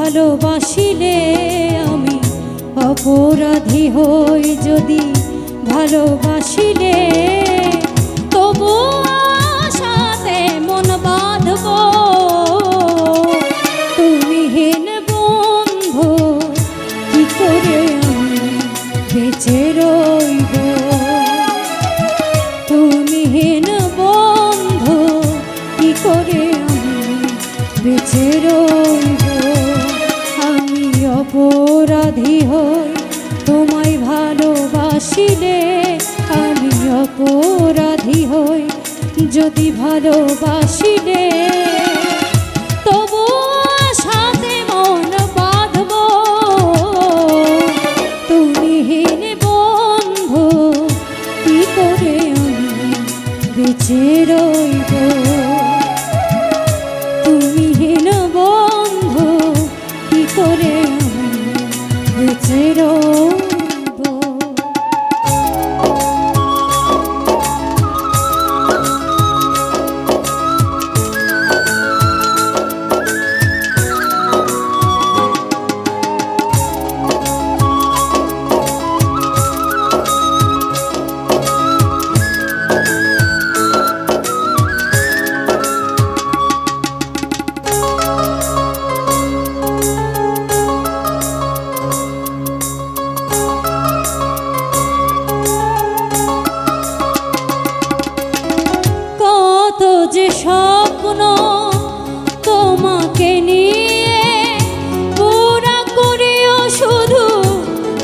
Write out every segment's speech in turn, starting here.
ভালোবাসিলে আমি অপরাধী হই, যদি ভালোবাসিলে তবু আশাতে মন বাঁধব। তুমি হীন বন্ধু কি করে আমি বেঁচে রইব। তুমি হীন বন্ধু কি করে আমি বেঁচে রইব। আমি অপরাধী হই তোমায় ভালোবাসিলে, আমি অপরাধী হই যদি ভালোবাসিলে তবু সাথে মন বাঁধব। তুমি হীন বন্ধু কি করে আমি বেঁচে রইব। তুমি হীন বন্ধু কি করে আমি বেঁচে রইব। যে স্বপ্ন তোমাকে নিয়ে পুরা করিও শুধু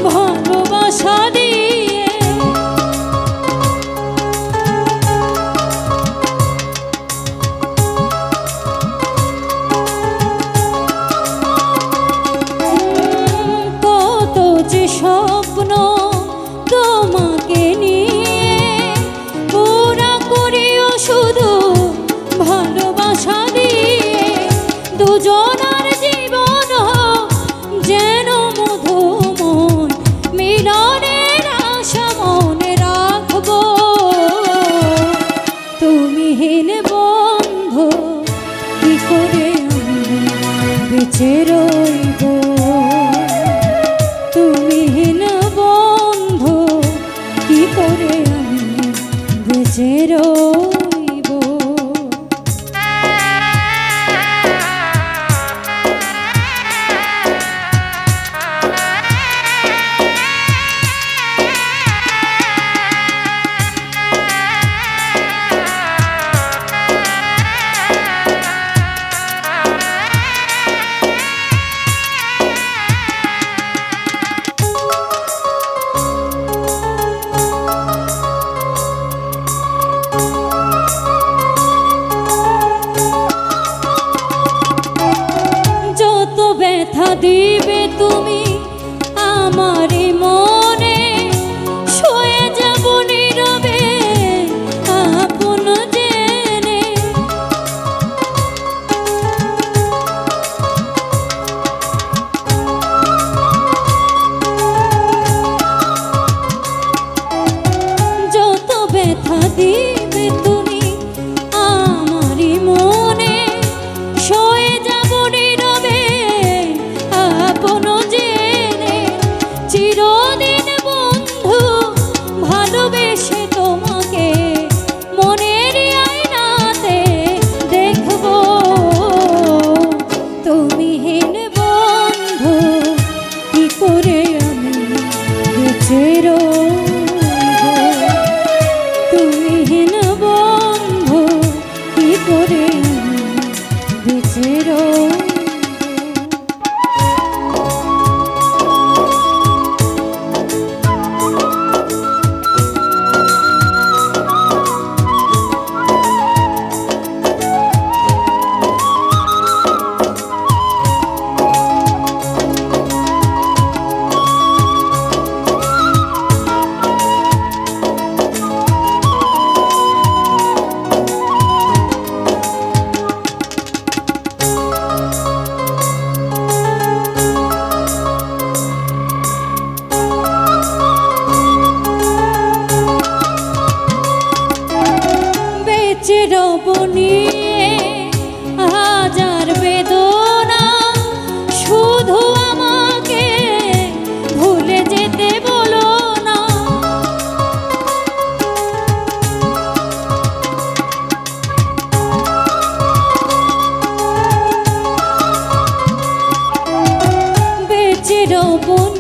ভালোবাসা দিয়ে। কত যে স্বপ্ন তোমাকে নিয়ে পুরা করিও শুধু ভালোবাসা দিয়ে। দুজনার জীবন যেন মধুময়, মিলনের আশা মনে রাখবো। তুমি হীন বন্ধু কি করে আমি বেঁচে রইব। তুমি হীন বন্ধু কি করে আমি বেঁচে রইব। ব্যথা দিবে তুমি আমারই মনে, শুয়ে যাব নীরবে আপন জেনে। যত ব্যথা দিবে তুমি আমারই মনে, শুয়ে যাব নীরবে আপন জেনে। চিরদিন বন্ধু ভালোবেসে তোমাকে মনের আয়নাতে দেখব। তুমি হীন বন্ধু কি করে আমি বেঁচে রইব। তুমি হীন বন্ধু কি করে আমি বেঁচে রইব। রব নিয়ে হাজার বেদনা।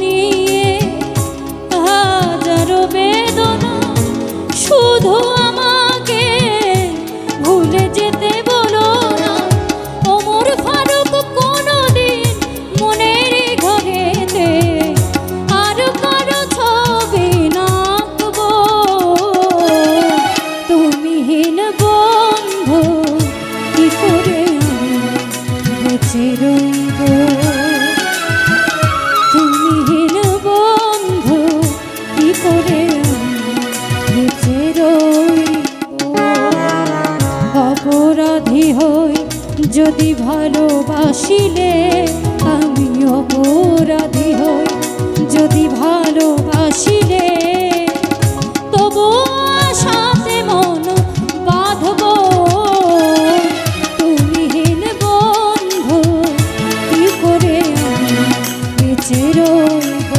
নিয়ে হাজারো বেদনা, শুধু আমাকে ভুলে যেতে বলো না। ওমর ফারুক কোনোদিন মনের ঘরেতে আর কারো ছবি না আঁকবো। তুমিহীন বন্ধু কি করে আমি বেঁচে রইব? তুমিহীন বন্ধু কি করে আমি বেঁচে রইব? অপরাধী হই যদি ভালোবাসিলে, আমি অপরাধী হই যদি ভালোবাসিলে, তবু আশাতে মন বাঁধব। তুমিহীন বন্ধু কি করে আমি বেঁচে রইব?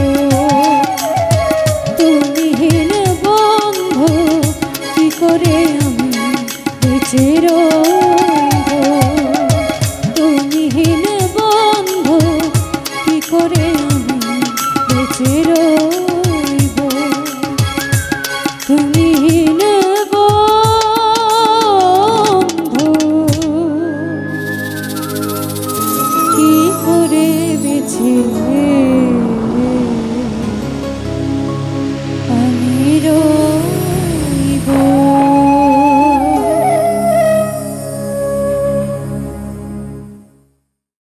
তুমিহীন বন্ধু কি করে আমি বেঁচে রইব?